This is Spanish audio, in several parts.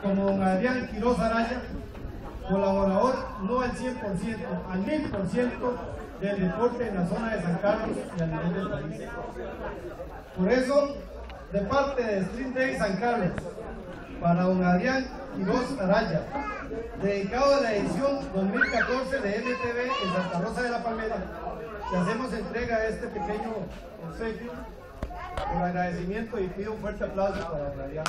como don Adrián Quiroz Araya, colaborador no al 100%, al 1000% del deporte en la zona de San Carlos y a nivel del país. Por eso, de parte de Stream Day San Carlos, para don Adrián Quiroz Araya, dedicado a la edición 2014 de MTV en Santa Rosa de la Palmera, le hacemos entrega de este pequeño obsequio por agradecimiento y pido un fuerte aplauso para don Adrián.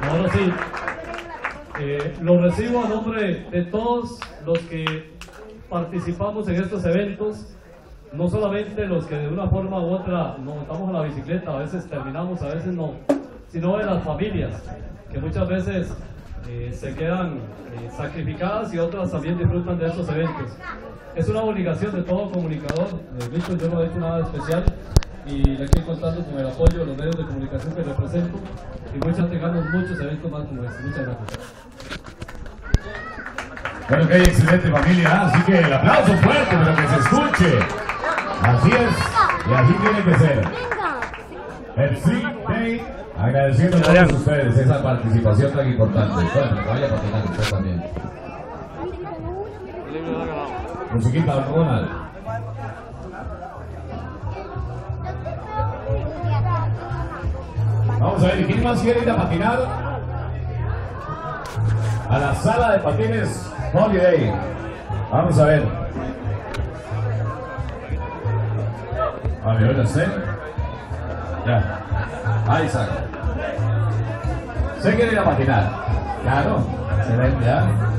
Ahora sí, lo recibo a nombre de todos los que participamos en estos eventos, no solamente los que de una forma u otra nos montamos a la bicicleta, a veces terminamos, a veces no, sino de las familias, que muchas veces se quedan sacrificadas y otras también disfrutan de estos eventos. Es una obligación de todo comunicador, Víctor, yo no he hecho nada especial y le estoy contando con el apoyo de los medios de comunicación que represento y tengamos muchos eventos más como este. Muchas gracias. Bueno, que hay excelente familia, así que el aplauso fuerte, pero que se escuche. Así es, y así tiene que ser. El Stream Day, agradeciendo a todos ustedes esa participación tan importante. Bueno, vaya a patinar usted también. Musiquita, don Ronald. Vamos a ver, ¿quién más quiere ir a patinar? A la sala de patines Holiday. Vamos a ver. A ver, ¿dónde está? Ya. Ahí está. ¿Se quiere ir a patinar? Claro. Se ven ya.